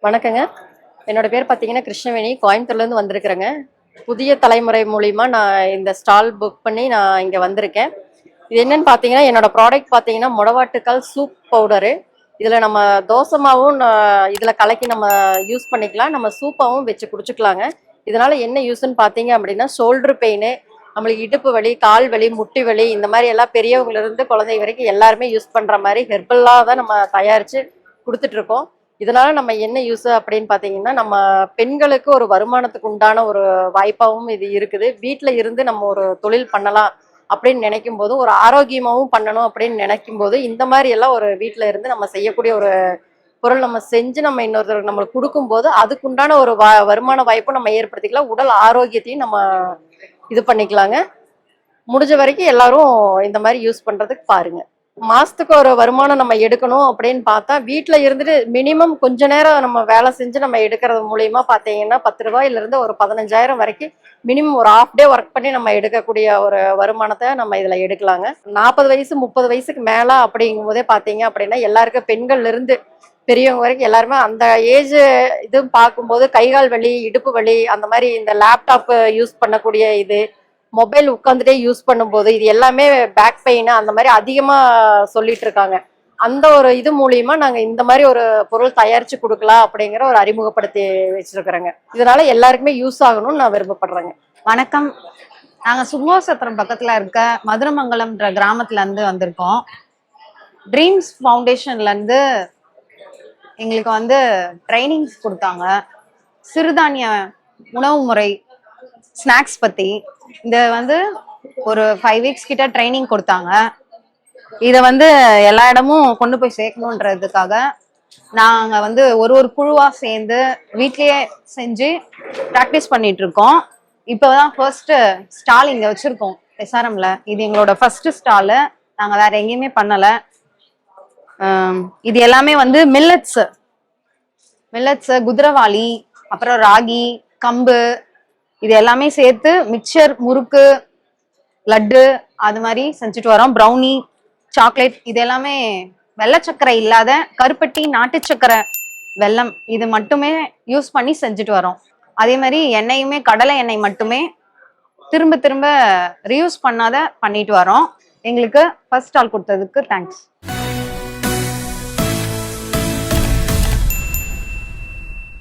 வணக்கங்க. என்னோட பேர் பார்த்தீங்கன்னா கிருஷ்ணவேணி. கோயம்புத்தூர்லேருந்து வந்திருக்கிறேங்க. புதிய தலைமுறை மூலியமா நான் இந்த ஸ்டால் புக் பண்ணி நான் இங்க வந்திருக்கேன். இது என்னன்னு பார்த்தீங்கன்னா, என்னோட ப்ராடக்ட் பார்த்தீங்கன்னா, மொடவாட்டுக்கால் சூப் பவுடரு. இதில நம்ம தோசை மாவும் இதில கலக்கி நம்ம யூஸ் பண்ணிக்கலாம். நம்ம சூப்பாவும் வச்சு குடிச்சுக்கலாங்க. இதனால என்ன யூஸ்ன்னு பார்த்தீங்க அப்படின்னா, ஷோல்டர் பெயினு, நம்மளுக்கு இடுப்பு வலி, கால் வலி, முட்டி வலி இந்த மாரி எல்லாம் பெரியவங்கலேருந்து குழந்தை வரைக்கும் எல்லாருமே யூஸ் பண்ற மாரி ஹெர்பலா தான் நம்ம தயாரிச்சு குடுத்துட்டுருக்கோம். இதனால நம்ம என்ன யூஸ் அப்படின்னு பார்த்தீங்கன்னா, நம்ம பெண்களுக்கு ஒரு வருமானத்துக்கு உண்டான ஒரு வாய்ப்பாவும் இது இருக்குது. வீட்ல இருந்து நம்ம ஒரு தொழில் பண்ணலாம் அப்படின்னு நினைக்கும்போது, ஒரு ஆரோக்கியமாவும் பண்ணணும் அப்படின்னு நினைக்கும்போது, இந்த மாரி எல்லாம் ஒரு வீட்ல இருந்து நம்ம செய்யக்கூடிய ஒரு பொருள் நம்ம செஞ்சு நம்ம இன்னொருத்தருக்கு நம்மளுக்கு குடுக்கும்போது, அதுக்குண்டான ஒரு வருமான வாய்ப்பும் நம்ம ஏற்படுத்திக்கலாம். உடல் ஆரோக்கியத்தையும் நம்ம இது பண்ணிக்கலாங்க. முடிஞ்ச வரைக்கும் எல்லாரும் இந்த மாரி யூஸ் பண்றதுக்கு பாருங்க. மாசத்துக்கு ஒரு வருமானம் நம்ம எடுக்கணும் அப்படின்னு பார்த்தா, வீட்ல இருந்துட்டு மினிமம் கொஞ்ச நேரம் நம்ம வேலை செஞ்சு நம்ம எடுக்கிறது மூலியமா பார்த்தீங்கன்னா, ரூ. 10 ஒரு 15,000 வரைக்கும் மினிமம் ஒரு ஹாஃப் டே ஒர்க் பண்ணி நம்ம எடுக்கக்கூடிய ஒரு வருமானத்த நம்ம இதுல எடுக்கலாங்க. 40 வயசு, 30 வயசுக்கு மேல அப்படிங்கும்போதே பார்த்தீங்க அப்படின்னா, எல்லாருக்கும் பெண்கள்ல இருந்து பெரியவங்க வரைக்கும் எல்லாருமே அந்த ஏஜ் இதுவும் பார்க்கும்போது கை, கால் வலி, இடுப்பு வலி அந்த மாரி இந்த லேப்டாப் யூஸ் பண்ணக்கூடிய இது மொபைல் உட்காந்துட்டே யூஸ் பண்ணும்போது இது எல்லாமே பேக் பெயின் அந்த மாதிரி அதிகமா சொல்லிட்டு இருக்காங்க. அந்த ஒரு இது மூலியமா நாங்க இந்த மாதிரி ஒரு பொருள் தயாரிச்சு கொடுக்கலாம் அப்படிங்கிற ஒரு அறிமுகப்படுத்தி வச்சிருக்கிறேங்க. இதனால எல்லாருக்குமே யூஸ் ஆகணும்னு நான் விருப்பப்படுறேங்க. வணக்கம். நாங்க சுங்கோசத்திரம் பக்கத்துல இருக்க மதுரமங்கலம்ன்ற கிராமத்துல இருந்து வந்திருக்கோம். ட்ரீம்ஸ் ஃபவுண்டேஷன்ல இருந்து எங்களுக்கு ட்ரைனிங்ஸ் கொடுத்தாங்க. சிறுதானிய உணவு முறை ஸ்நாக்ஸ் பத்தி ஒரு 5 வீக்ஸ் கிட்ட ட்ரைனிங் கொடுத்தாங்க. இதை எல்லா இடமும் கொண்டு போய் சேர்க்கணுன்றதுக்காக நாங்க ஒரு குழுவா சேர்ந்து வீட்லயே செஞ்சு ப்ராக்டிஸ் பண்ணிட்டு இருக்கோம். இப்பதான் ஃபர்ஸ்ட் ஸ்டால் இங்க வச்சிருக்கோம் எஸ்ஆர்எம்ல. இது எங்களோட ஃபர்ஸ்ட் ஸ்டாலு. நாங்க வேற எங்கேயுமே பண்ணல. இது எல்லாமே மில்லட்ஸ், குதிரவாளி, அப்புறம் ராகி, கம்பு இது எல்லாமே சேர்த்து மிக்சர், முறுக்கு, லட்டு அது மாதிரி செஞ்சுட்டு வரோம். ப்ரௌனி, சாக்லேட் இது எல்லாமே வெள்ளை சக்கரை இல்லாத கருப்பட்டி, நாட்டு சக்கரை, வெல்லம் இது மட்டுமே யூஸ் பண்ணி செஞ்சுட்டு வரோம். அதே மாதிரி எண்ணெயுமே கடலை எண்ணெய் மட்டுமே திரும்ப திரும்ப ரீயூஸ் பண்ணாத பண்ணிட்டு வரோம். எங்களுக்கு ஃபர்ஸ்ட் ஸ்டால் கொடுத்ததுக்கு தேங்க்ஸ்.